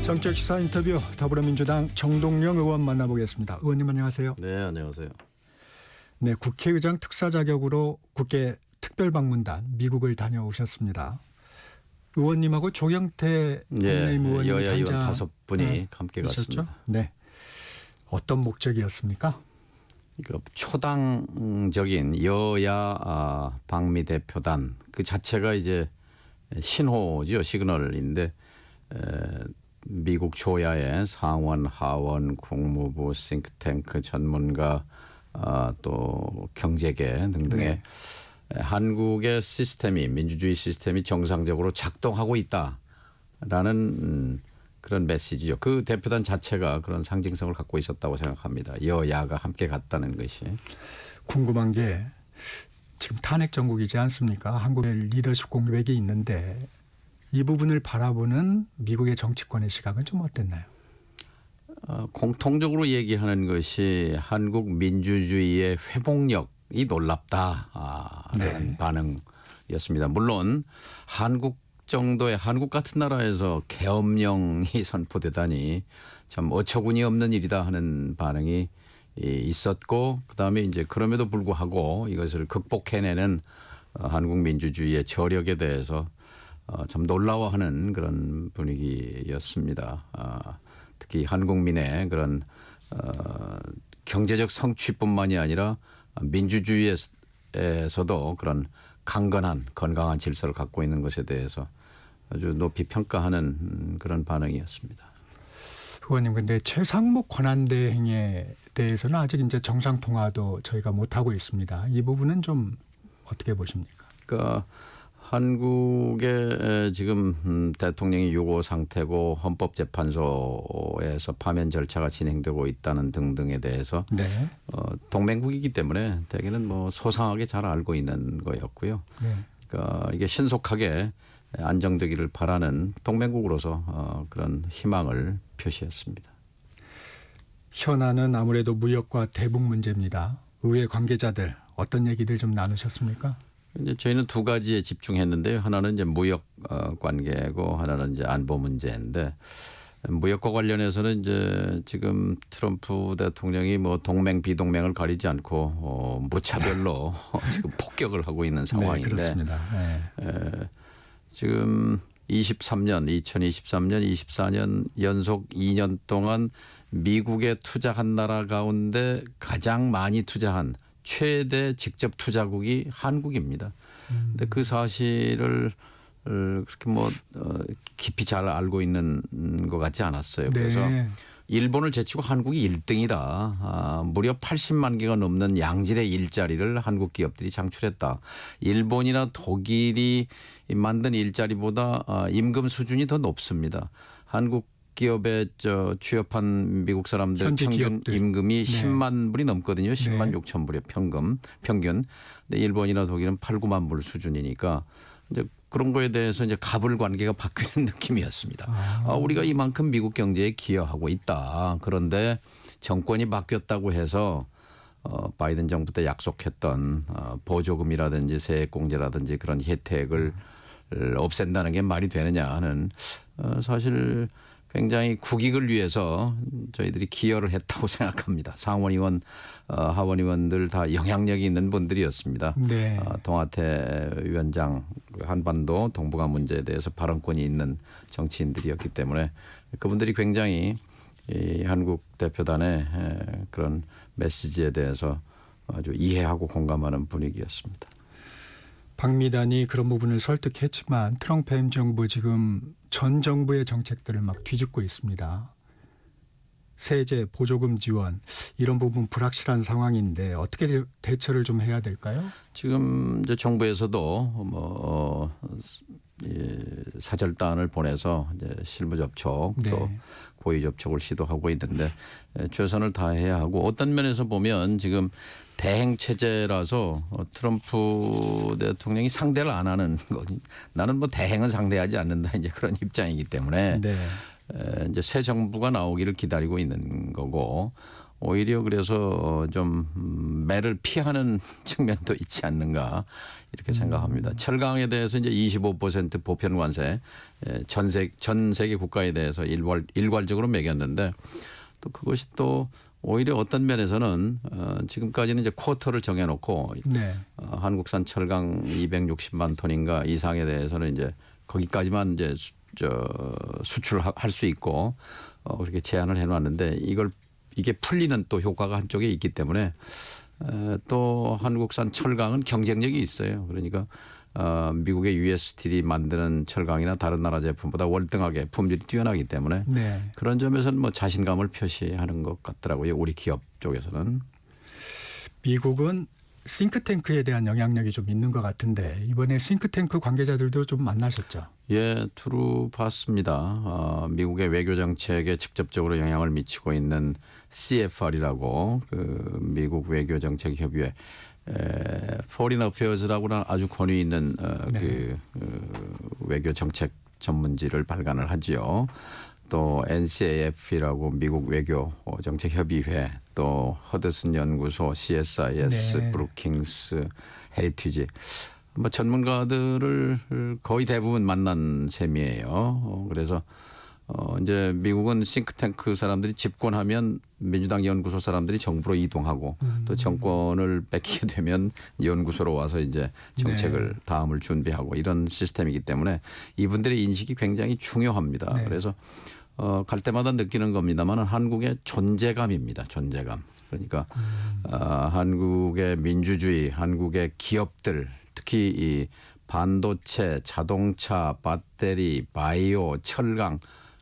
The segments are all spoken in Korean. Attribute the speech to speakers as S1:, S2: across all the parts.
S1: 정책 시사 인터뷰 더불어민주당 정동영 의원 만나보겠습니다. 의원님 안녕하세요.
S2: 네, 안녕하세요.
S1: 네, 국회의장 특사 자격으로 국회 특별방문단 미국을 다녀오셨습니다. 의원님하고 조경태 국민의힘 의원님
S2: 여야 의원 5분이 함께
S1: 있었죠?
S2: 갔습니다.
S1: 네, 어떤 목적이었습니까?
S2: 초당적인 여야 방미 대표단 그 자체가 이제 신호죠, 시그널인데 미국 조야의 상원, 하원, 국무부, 싱크탱크 전문가 또 경제계 등등의 한국의 시스템이 민주주의 시스템이 정상적으로 작동하고 있다라는 그런 메시지죠. 그 대표단 자체가 그런 상징성을 갖고 있었다고 생각합니다. 여야가 함께 갔다는 것이.
S1: 궁금한 게 지금 탄핵 정국이지 않습니까? 한국의 리더십 공백이 있는데 이 부분을 바라보는 미국의 정치권의 시각은 좀 어땠나요?
S2: 공통적으로 얘기하는 것이 한국 민주주의의 회복력이 놀랍다라는 반응이었습니다. 물론 한국 같은 나라에서 계엄령이 선포되다니 참 어처구니 없는 일이다 하는 반응이 있었고, 그다음에 이제 그럼에도 불구하고 이것을 극복해내는 한국 민주주의의 저력에 대해서 참 놀라워하는 그런 분위기였습니다. 특히 한국민의 그런 경제적 성취뿐만이 아니라 민주주의에서도 그런 강건한 건강한 질서를 갖고 있는 것에 대해서 아주 높이 평가하는 그런 반응이었습니다.
S1: 의원님, 근데 최상목 권한대행에 대해서는 아직 이제 정상 통화도 저희가 못 하고 있습니다. 이 부분은 좀 어떻게 보십니까?
S2: 그러니까 한국의 지금 대통령이 유고 상태고 헌법재판소에서 파면 절차가 진행되고 있다는 등등에 대해서 동맹국이기 때문에 대개는 뭐 소상하게 잘 알고 있는 거였고요. 그러니까 이게 신속하게 안정되기를 바라는 동맹국으로서 그런 희망을 표시했습니다.
S1: 현안은 아무래도 무역과 대북 문제입니다. 의회 관계자들 어떤 얘기들 좀 나누셨습니까?
S2: 이제 저희는 두 가지에 집중했는데요. 하나는 이제 무역 관계고 하나는 이제 안보 문제인데, 무역과 관련해서는 이제 지금 트럼프 대통령이 뭐 동맹 비동맹을 가리지 않고 무차별로 지금 폭격을 하고 있는 상황인데,
S1: 그렇습니다.
S2: 지금 2023년, 24년 연속 2년 동안 미국에 투자한 나라 가운데 가장 많이 투자한 최대 직접 투자국이 한국입니다. 근데 그 사실을 그렇게 뭐 깊이 잘 알고 있는 것 같지 않았어요. 그래서 일본을 제치고 한국이 1등이다. 무려 80만 개가 넘는 양질의 일자리를 한국 기업들이 창출했다. 일본이나 독일이 만든 일자리보다 임금 수준이 더 높습니다. 한국 기업에 취업한 미국 사람들 평균 기업들. 임금이 10만 불이 넘거든요. 10만 6천 불의 평균. 근데 일본이나 독일은 8, 9만 불 수준이니까 이제 그런 거에 대해서 이제 갑을 관계가 바뀌는 느낌이었습니다. 우리가 이만큼 미국 경제에 기여하고 있다. 그런데 정권이 바뀌었다고 해서 바이든 정부 때 약속했던 보조금이라든지 세액공제라든지 그런 혜택을 없앤다는 게 말이 되느냐 하는 사실 굉장히 국익을 위해서 저희들이 기여를 했다고 생각합니다. 상원의원, 하원의원들 다 영향력이 있는 분들이었습니다. 동아태 위원장, 한반도 동북아 문제에 대해서 발언권이 있는 정치인들이었기 때문에 그분들이 굉장히 이 한국 대표단의 그런 메시지에 대해서 아주 이해하고 공감하는 분위기였습니다.
S1: 방미단이 그런 부분을 설득했지만 트럼프 행정부 지금 전 정부의 정책들을 막 뒤집고 있습니다. 세제, 보조금 지원 이런 부분 불확실한 상황인데 어떻게 대처를 좀 해야 될까요?
S2: 지금 이제 정부에서도 사절단을 보내서 이제 실무 접촉 또 고위 접촉을 시도하고 있는데 최선을 다해야 하고, 어떤 면에서 보면 지금 대행 체제라서 트럼프 대통령이 상대를 안 하는 것, 나는 뭐 대행은 상대하지 않는다 이제 그런 입장이기 때문에 이제 새 정부가 나오기를 기다리고 있는 거고, 오히려 그래서 좀 매를 피하는 측면도 있지 않는가 이렇게 생각합니다. 철강에 대해서 이제 25% 보편 관세 전 세계 국가에 대해서 일괄적으로 매겼는데 또 그것이 또 오히려 어떤 면에서는 지금까지는 이제 쿼터를 정해놓고
S1: 네.
S2: 한국산 철강 260만 톤인가 이상에 대해서는 이제 거기까지만 이제 수출할 수 있고 그렇게 제한을 해놨는데 이게 풀리는 또 효과가 한쪽에 있기 때문에 또 한국산 철강은 경쟁력이 있어요. 그러니까 미국의 USSTL이 만드는 철강이나 다른 나라 제품보다 월등하게 품질이 뛰어나기 때문에
S1: 네.
S2: 그런 점에서는 뭐 자신감을 표시하는 것 같더라고요. 우리 기업 쪽에서는.
S1: 미국은 싱크탱크에 대한 영향력이 좀 있는 것 같은데 이번에 싱크탱크 관계자들도 좀 만나셨죠?
S2: 예, 두루 봤습니다. 미국의 외교 정책에 직접적으로 영향을 미치고 있는 CFR이라고 그 미국 외교 정책 협의회 Foreign Affairs라고는 아주 권위 있는 외교 정책 전문지를 발간을 하지요. 또 NCAF이라고 미국 외교 정책 협의회, 또 허드슨 연구소, CSIS,
S1: 네.
S2: 브루킹스, 헤리티지 뭐 전문가들을 거의 대부분 만난 셈이에요. 그래서 이제 미국은 싱크탱크 사람들이 집권하면 민주당 연구소 사람들이 정부로 이동하고 또 정권을 뺏기게 되면 연구소로 와서 이제 정책을 다음을 준비하고 이런 시스템이기 때문에 이분들의 인식이 굉장히 중요합니다.
S1: 네.
S2: 그래서 갈 때마다 느끼는 겁니다만 한국의 존재감입니다. 존재감. 그러니까 한국의 민주주의, 한국의 기업들 특히 이 반도체, 자동차, 배터리, 바이오, 철강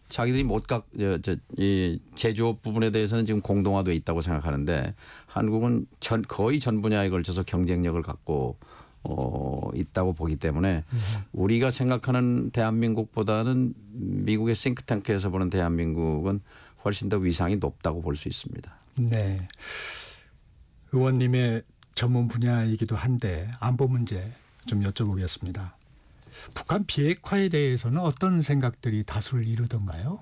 S2: 자기들이 이 제조업 부분에 대해서는 지금 공동화돼 있다고 생각하는데 한국은 거의 전 분야에 걸쳐서 경쟁력을 갖고 있다고 보기 때문에 우리가 생각하는 대한민국보다는 미국의 싱크탱크에서 보는 대한민국은 훨씬 더 위상이 높다고 볼 수 있습니다.
S1: 네. 의원님의 전문 분야이기도 한데 안보 문제 좀 여쭤보겠습니다. 북한 비핵화에 대해서는 어떤 생각들이 다수를 이루던가요?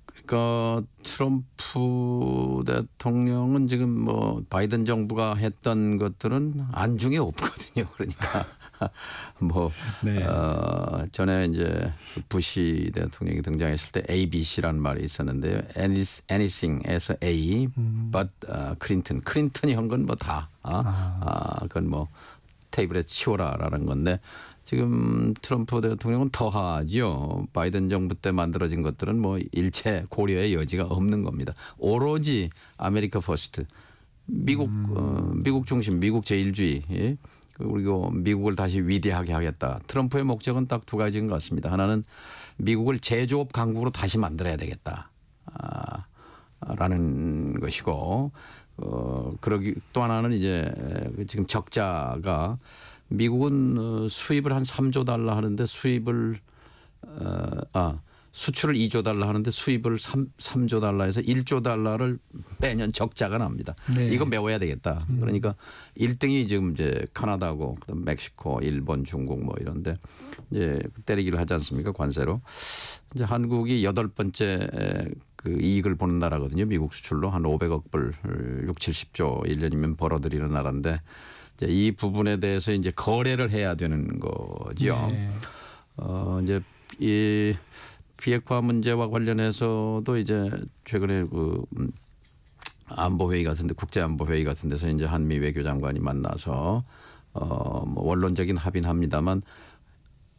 S2: 그러니까 트럼프 대통령은 지금 뭐 바이든 정부가 했던 것들은 안중에 없거든요. 그러니까 뭐
S1: 네.
S2: 전에 이제 부시 대통령이 등장했을 때 ABC라는 말이 있었는데요. Anything에서 A, but 클린턴이 한 건 뭐 다 그건 뭐 테이블에 치워라라는 건데 지금 트럼프 대통령은 더하죠. 바이든 정부 때 만들어진 것들은 뭐 일체 고려의 여지가 없는 겁니다. 오로지 아메리카 퍼스트, 미국 중심, 미국 제일주의, 예? 그리고 미국을 다시 위대하게 하겠다. 트럼프의 목적은 딱 두 가지인 것 같습니다. 하나는 미국을 제조업 강국으로 다시 만들어야 되겠다. 라는 것이고, 그러기 또 하나는 이제 지금 적자가 미국은 수입을 한 3조 달러 하는데 수출을 2조 달러 하는데 수입을 3조 달러에서 1조 달러를 매년 적자가 납니다.
S1: 네.
S2: 이거 메워야 되겠다. 그러니까 1등이 지금 이제 카나다고 그다음 멕시코, 일본, 중국 뭐 이런데 이제 때리기를 하지 않습니까? 관세로. 이제 한국이 8번째 그 이익을 보는 나라거든요. 미국 수출로 한 500억 불, 6, 70조 1년이면 벌어들이는 나라인데 이제 이 부분에 대해서 이제 거래를 해야 되는 거죠.
S1: 네.
S2: 이제 이 비핵화 문제와 관련해서도 이제 최근에 그 안보회의 같은데 국제안보회의 같은 데서 이제 한미 외교장관이 만나서 뭐 원론적인 합의는 합니다만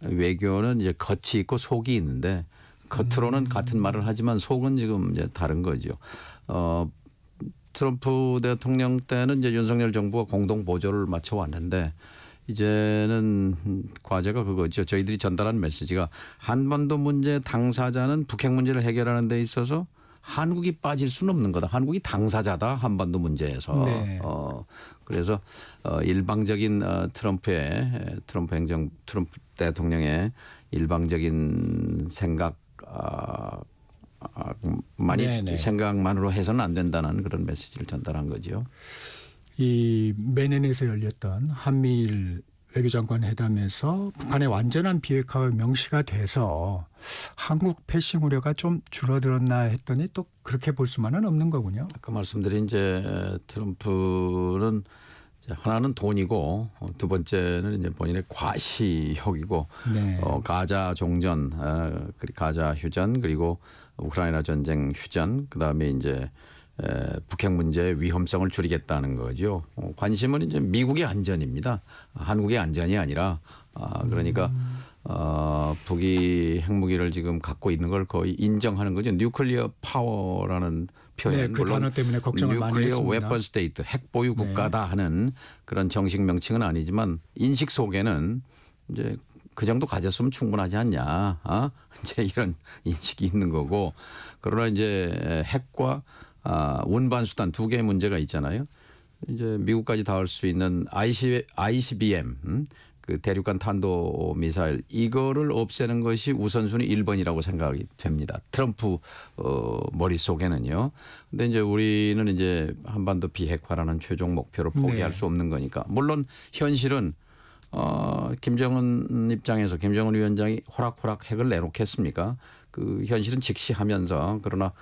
S2: 외교는 이제 겉이 있고 속이 있는데 겉으로는 같은 말을 하지만 속은 지금 이제 다른 거죠. 트럼프 대통령 때는 이제 윤석열 정부가 공동 보조를 맞춰 왔는데 이제는 과제가 그거죠. 저희들이 전달한 메시지가 한반도 문제 당사자는 북핵 문제를 해결하는 데 있어서 한국이 빠질 수는 없는 거다. 한국이 당사자다. 한반도 문제에서.
S1: 네.
S2: 그래서 일방적인 트럼프 대통령의 일방적인 생각만으로 해서는 안 된다는 그런 메시지를 전달한 거죠.
S1: 이 매년에서 열렸던 한미일 외교장관 회담에서 북한의 완전한 비핵화가 명시가 돼서 한국 패싱 우려가 좀 줄어들었나 했더니 또 그렇게 볼 수만은 없는 거군요.
S2: 아까 말씀드린 이제 트럼프는 이제 하나는 돈이고 두 번째는 이제 본인의 과시욕이고
S1: 네.
S2: 가자 종전, 그리고 가자 휴전 그리고 우크라이나 전쟁 휴전 그다음에 이제 북핵 문제의 위험성을 줄이겠다는 거죠. 관심은 이제 미국의 안전입니다. 한국의 안전이 아니라 그러니까 북이 핵무기를 지금 갖고 있는 걸 거의 인정하는 거죠. 뉴클리어 파워라는 표현.
S1: 네, 그 단어 때문에 걱정을 많이
S2: 뉴클리어
S1: 했습니다.
S2: 웨펀 스테이트, 핵 보유 국가다 하는 그런 정식 명칭은 아니지만 인식 속에는 이제 그 정도 가졌으면 충분하지 않냐. 이제 이런 인식이 있는 거고. 그러나 이제 핵과 운반 수단 두 개의 문제가 있잖아요. 이제 미국까지 닿을 수 있는 ICBM 그 대륙간 탄도 미사일 이거를 없애는 것이 우선순위 1번이라고 생각이 됩니다. 트럼프 머릿속에는요. 근데 이제 우리는 이제 한반도 비핵화라는 최종 목표를 포기할
S1: 네.
S2: 수 없는 거니까. 물론 현실은 김정은 입장에서 김정은 위원장이 호락호락 핵을 내놓겠습니까? 그 현실은 직시하면서 그러나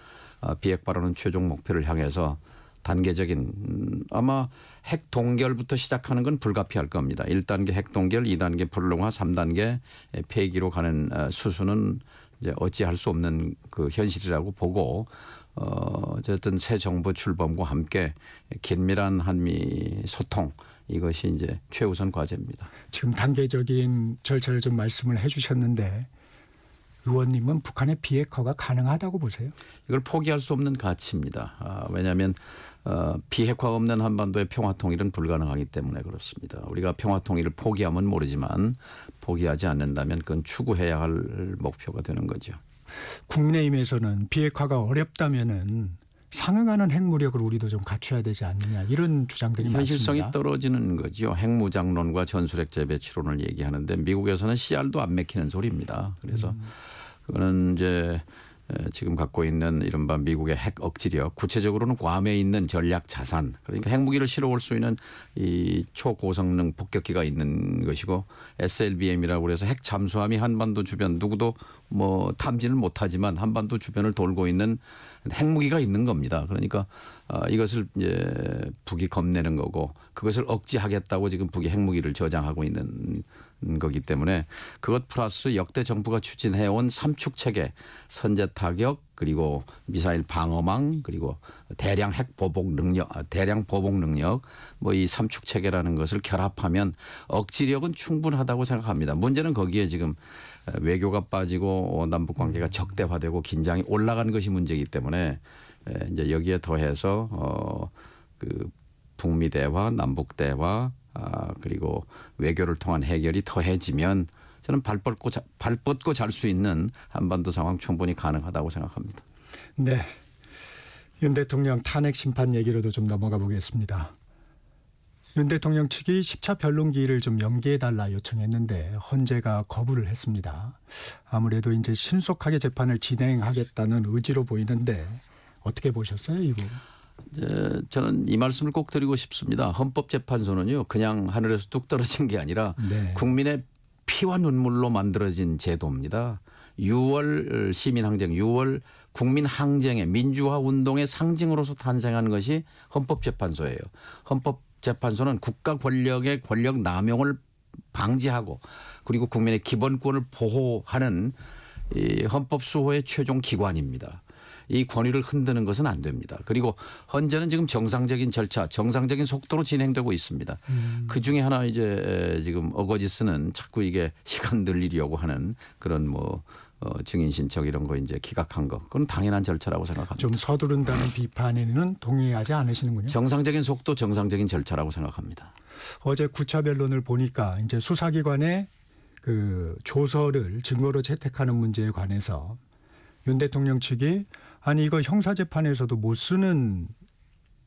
S2: 비핵화라는 최종 목표를 향해서 단계적인 아마 핵 동결부터 시작하는 건 불가피할 겁니다. 1단계 핵 동결, 2단계 불능화, 3단계 폐기로 가는 수순은 이제 어찌할 수 없는 그 현실이라고 보고 어쨌든 새 정부 출범과 함께 긴밀한 한미 소통 이것이 이제 최우선 과제입니다.
S1: 지금 단계적인 절차를 좀 말씀을 해 주셨는데 의원님은 북한의 비핵화가 가능하다고 보세요?
S2: 이걸 포기할 수 없는 가치입니다. 왜냐하면 비핵화 없는 한반도의 평화 통일은 불가능하기 때문에 그렇습니다. 우리가 평화 통일을 포기하면 모르지만 포기하지 않는다면 그건 추구해야 할 목표가 되는 거죠.
S1: 국민의힘에서는 비핵화가 어렵다면은 상응하는 핵무력을 우리도 좀 갖춰야 되지 않느냐 이런 주장들이
S2: 현실성이
S1: 많습니다.
S2: 떨어지는 거죠. 핵무장론과 전술핵 재배치론을 얘기하는데 미국에서는 씨알도 안 맥히는 소리입니다. 그래서 그거는 이제 지금 갖고 있는 이른바 미국의 핵 억지력, 구체적으로는 괌에 있는 전략 자산, 그러니까 핵무기를 실어올 수 있는 이 초고성능 폭격기가 있는 것이고 SLBM이라고 그래서 핵 잠수함이 한반도 주변 누구도 뭐 탐지를 못하지만 한반도 주변을 돌고 있는 핵무기가 있는 겁니다. 그러니까 이것을 이제 북이 겁내는 거고 그것을 억지하겠다고 지금 북이 핵무기를 저장하고 있는 거기 때문에 그것 플러스 역대 정부가 추진해온 삼축 체계 선제 타격 그리고 미사일 방어망 그리고 대량 핵 보복 능력 뭐 이 삼축 체계라는 것을 결합하면 억지력은 충분하다고 생각합니다. 문제는 거기에 지금 외교가 빠지고 남북 관계가 적대화되고 긴장이 올라간 것이 문제이기 때문에 이제 여기에 더해서 그 북미 대화, 남북 대화 그리고 외교를 통한 해결이 더해지면 저는 발 뻗고 잘 수 있는 한반도 상황 충분히 가능하다고 생각합니다.
S1: 네, 윤 대통령 탄핵 심판 얘기로도 좀 넘어가 보겠습니다. 윤 대통령 측이 10차 변론기일을 좀 연기해달라 요청했는데 헌재가 거부를 했습니다. 아무래도 이제 신속하게 재판을 진행하겠다는 의지로 보이는데 어떻게 보셨어요, 이거?
S2: 저는 이 말씀을 꼭 드리고 싶습니다. 헌법재판소는요 그냥 하늘에서 뚝 떨어진 게 아니라
S1: 네.
S2: 국민의 피와 눈물로 만들어진 제도입니다. 6월 시민항쟁, 6월 국민항쟁의 민주화 운동의 상징으로서 탄생한 것이 헌법재판소예요. 헌법재판소는 국가 권력의 권력 남용을 방지하고 그리고 국민의 기본권을 보호하는 이 헌법 수호의 최종 기관입니다. 이 권위를 흔드는 것은 안 됩니다. 그리고 헌재는 지금 정상적인 절차, 정상적인 속도로 진행되고 있습니다. 그 중에 하나 이제 지금 어거지스는 자꾸 이게 시간 늘리려고 하는 그런 뭐 증인 신청 이런 거 이제 기각한 거, 그건 당연한 절차라고 생각합니다.
S1: 좀 서두른다는 비판에는 동의하지 않으시는군요.
S2: 정상적인 속도, 정상적인 절차라고 생각합니다.
S1: 어제 9차 변론을 보니까 이제 수사기관의 그 조서를 증거로 채택하는 문제에 관해서 윤 대통령 측이 아니 이거 형사재판에서도 못 쓰는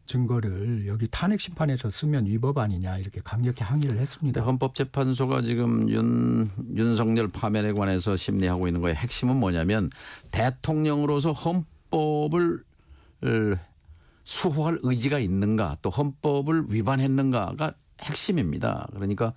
S1: 증거를 여기 탄핵 심판에서 쓰면 위법 아니냐 이렇게 강력히 항의를 했습니다.
S2: 헌법재판소가 지금 윤석열 파면에 관해서 심리하고 있는 거의 핵심은 뭐냐면 대통령으로서 헌법을 수호할 의지가 있는가 또 헌법을 위반했는가가 핵심입니다. 그러니까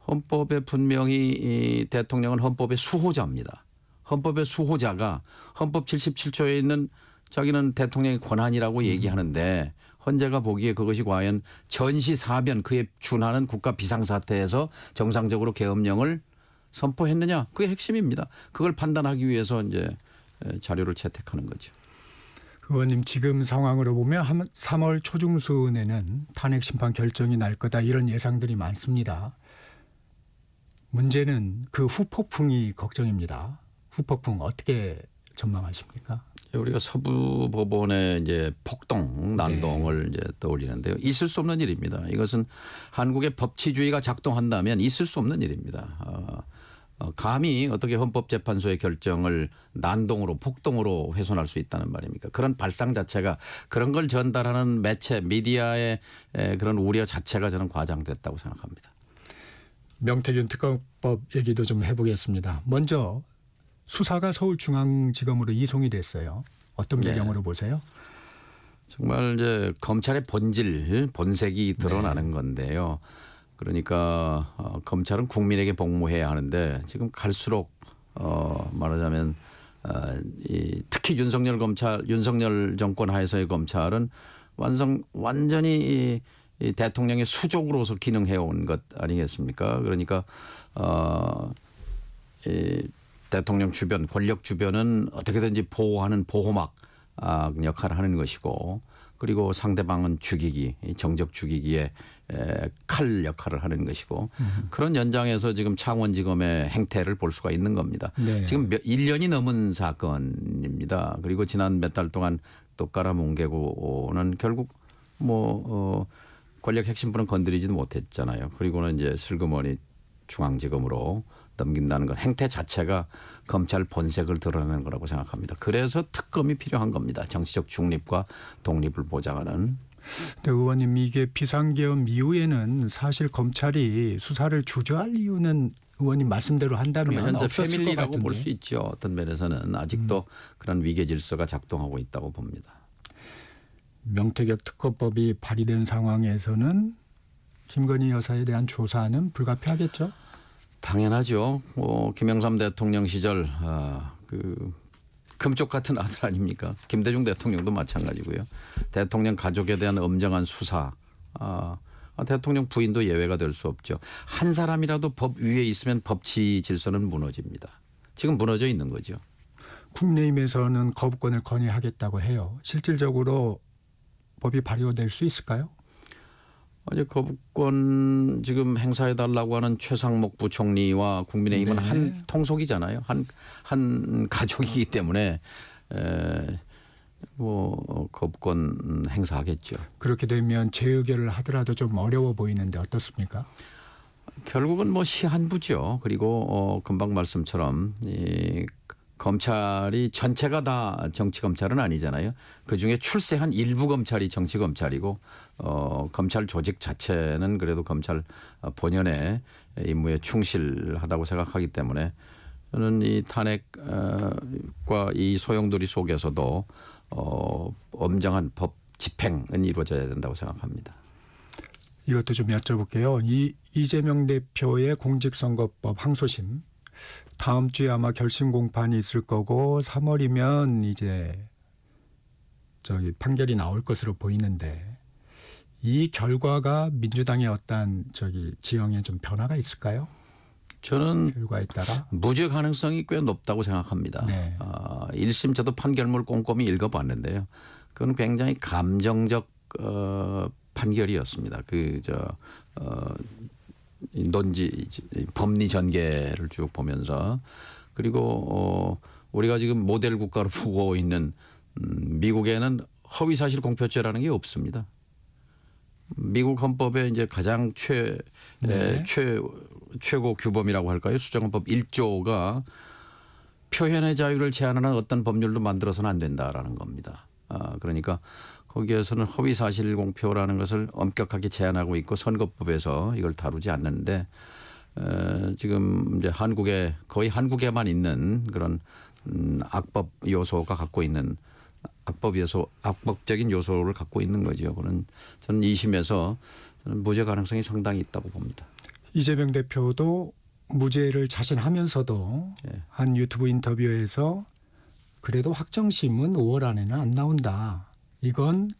S2: 헌법에 분명히 이 대통령은 헌법의 수호자입니다. 헌법의 수호자가 헌법 77조에 있는 자기는 대통령의 권한이라고 얘기하는데 헌재가 보기에 그것이 과연 전시사변 그에 준하는 국가 비상사태에서 정상적으로 계엄령을 선포했느냐 그게 핵심입니다. 그걸 판단하기 위해서 이제 자료를 채택하는 거죠.
S1: 의원님 지금 상황으로 보면 3월 초중순에는 탄핵 심판 결정이 날 거다 이런 예상들이 많습니다. 문제는 그 후폭풍이 걱정입니다. 후폭풍 어떻게 전망하십니까?
S2: 우리가 서부 법원의 이제 폭동, 난동을 이제 떠올리는데요. 있을 수 없는 일입니다. 이것은 한국의 법치주의가 작동한다면 있을 수 없는 일입니다. 감히 어떻게 헌법재판소의 결정을 난동으로 폭동으로 훼손할 수 있다는 말입니까? 그런 발상 자체가 그런 걸 전달하는 매체, 미디어의 그런 우려 자체가 저는 과장됐다고 생각합니다.
S1: 명태균 특검법 얘기도 좀 해보겠습니다. 먼저 수사가 서울중앙지검으로 이송이 됐어요. 어떤 배경으로 보세요?
S2: 정말 이제 검찰의 본질, 본색이 드러나는 건데요. 그러니까 검찰은 국민에게 복무해야 하는데 지금 갈수록 말하자면 특히 윤석열 정권 하에서의 검찰은 완전히 이 대통령의 수족으로서 기능해온 것 아니겠습니까? 그러니까 이 대통령 주변, 권력 주변은 어떻게든지 보호하는 보호막 역할을 하는 것이고 그리고 상대방은 죽이기, 정적 죽이기에 칼 역할을 하는 것이고 그런 연장에서 지금 창원지검의 행태를 볼 수가 있는 겁니다.
S1: 네.
S2: 지금 1년이 넘은 사건입니다. 그리고 지난 몇 달 동안 또 깔아뭉개고는 결국 권력 핵심부는 건드리지도 못했잖아요. 그리고는 이제 슬그머니 중앙지검으로 넘긴다는 건 행태 자체가 검찰 본색을 드러내는 거라고 생각합니다. 그래서 특검이 필요한 겁니다. 정치적 중립과 독립을 보장하는.
S1: 네, 의원님 이게 비상계엄 이후에는 사실 검찰이 수사를 주저할 이유는 의원님 말씀대로 한다면
S2: 현재
S1: 없었을 것
S2: 패밀리라고
S1: 같은데.
S2: 볼 수 있죠. 어떤 면에서는 아직도 그런 위계 질서가 작동하고 있다고 봅니다.
S1: 명태균 특검법이 발의된 상황에서는 김건희 여사에 대한 조사는 불가피하겠죠?
S2: 당연하죠. 김영삼 대통령 시절 그 금쪽 같은 아들 아닙니까? 김대중 대통령도 마찬가지고요. 대통령 가족에 대한 엄정한 수사. 대통령 부인도 예외가 될 수 없죠. 한 사람이라도 법 위에 있으면 법치 질서는 무너집니다. 지금 무너져 있는 거죠.
S1: 국민의힘에서는 거부권을 건의하겠다고 해요. 실질적으로 법이 발효될 수 있을까요?
S2: 어제 거부권 지금 행사해 달라고 하는 최상목 부총리와 국민의힘은
S1: 네.
S2: 한 통속이잖아요. 한 가족이기 때문에 거부권 행사하겠죠.
S1: 그렇게 되면 재의결을 하더라도 좀 어려워 보이는데 어떻습니까?
S2: 결국은 시한부죠. 그리고 금방 말씀처럼 이 검찰이 전체가 다 정치 검찰은 아니잖아요. 그중에 출세한 일부 검찰이 정치 검찰이고 검찰 조직 자체는 그래도 검찰 본연의 임무에 충실하다고 생각하기 때문에 저는 이 탄핵과 이 소용돌이 속에서도 엄정한 법 집행은 이루어져야 된다고 생각합니다.
S1: 이것도 좀 여쭤볼게요. 이재명 대표의 공직선거법 항소심 다음 주에 아마 결심 공판이 있을 거고 3월이면 이제 판결이 나올 것으로 보이는데 이 결과가 민주당의 어떤 지형에 좀 변화가 있을까요?
S2: 저는
S1: 결과에 따라
S2: 무죄 가능성이 꽤 높다고 생각합니다.
S1: 네.
S2: 1심 저도 판결문 꼼꼼히 읽어봤는데요. 그건 굉장히 감정적 판결이었습니다. 법리 전개를 쭉 보면서 그리고 우리가 지금 모델 국가로 보고 있는 미국에는 허위사실 공표죄라는 게 없습니다. 미국 헌법의 이제 가장 최고 규범이라고 할까요? 수정헌법 1조가 표현의 자유를 제한하는 어떤 법률도 만들어서는 안 된다라는 겁니다. 그러니까 거기에서는 허위 사실 공표라는 것을 엄격하게 제한하고 있고 선거법에서 이걸 다루지 않는데 지금 이제 거의 한국에만 있는 그런 악법 요소가 갖고 있는 악법적인 요소를 갖고 있는 거죠. 저는 2심에서 저는 무죄 가능성이 상당히 있다고 봅니다.
S1: 이재명 대표도 무죄를 자신하면서도
S2: 예.
S1: 한 유튜브 인터뷰에서 그래도 확정심은 5월 안에는 안 나온다. 이건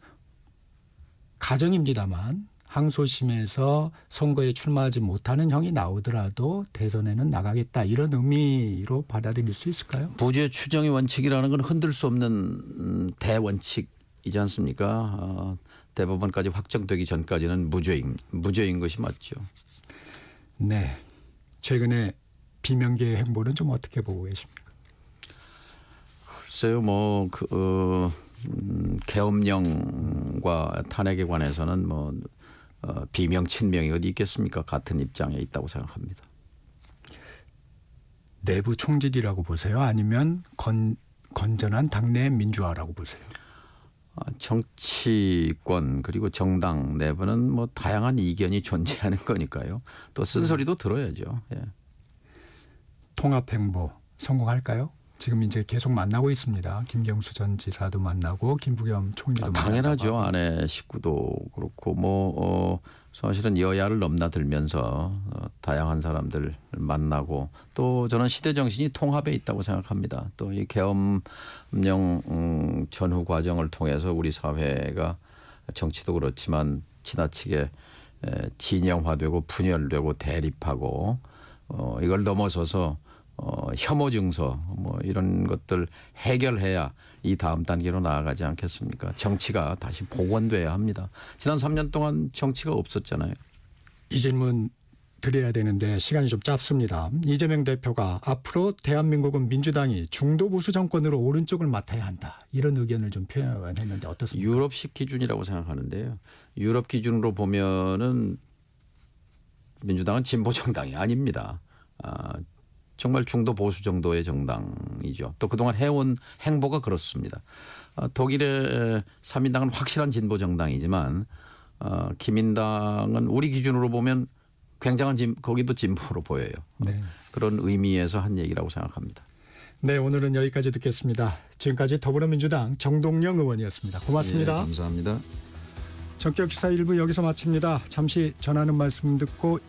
S1: 가정입니다만 항소심에서 선거에 출마하지 못하는 형이 나오더라도 대선에는 나가겠다. 이런 의미로 받아들일 수 있을까요?
S2: 무죄 추정의 원칙이라는 건 흔들 수 없는 대원칙이지 않습니까? 대법원까지 확정되기 전까지는 무죄인 것이 맞죠.
S1: 네. 최근에 비명계의 행보는 좀 어떻게 보고 계십니까?
S2: 글쎄요, 계엄령과 탄핵에 관해서는 비명 친명이 어디 있겠습니까? 같은 입장에 있다고 생각합니다.
S1: 내부 총질이라고 보세요? 아니면 건전한 당내 민주화라고 보세요?
S2: 정치권 그리고 정당 내부는 다양한 이견이 존재하는 거니까요. 또 쓴소리도 들어야죠. 예.
S1: 통합행보 성공할까요? 지금 이제 계속 만나고 있습니다. 김경수 전 지사도 만나고 김부겸 총리도
S2: 당연하죠.
S1: 만나고.
S2: 아내 식구도 그렇고 사실은 여야를 넘나들면서 다양한 사람들 만나고 또 저는 시대 정신이 통합에 있다고 생각합니다. 또 이 계엄령 전후 과정을 통해서 우리 사회가 정치도 그렇지만 지나치게 진영화되고 분열되고 대립하고 이걸 넘어서서 혐오 증서 이런 것들 해결해야 이 다음 단계로 나아가지 않겠습니까? 정치가 다시 복원돼야 합니다. 지난 3년 동안 정치가 없었잖아요.
S1: 이 질문 드려야 되는데 시간이 좀 짧습니다. 이재명 대표가 앞으로 대한민국은 민주당이 중도 보수 정권으로 오른쪽을 맡아야 한다. 이런 의견을 좀 표현했는데 어떻습니까?
S2: 유럽식 기준이라고 생각하는데요. 유럽 기준으로 보면은 민주당은 진보 정당이 아닙니다. 정말 중도 보수 정도의 정당이죠. 또 그동안 해온 행보가 그렇습니다. 독일의 3인당은 확실한 진보 정당이지만 기민당은 우리 기준으로 보면 굉장한 거기도 진보로 보여요.
S1: 네.
S2: 그런 의미에서 한 얘기라고 생각합니다.
S1: 네, 오늘은 여기까지 듣겠습니다. 지금까지 더불어민주당 정동영 의원이었습니다. 고맙습니다.
S2: 예, 감사합니다.
S1: 전격시사 1부 여기서 마칩니다. 잠시 전하는 말씀 듣고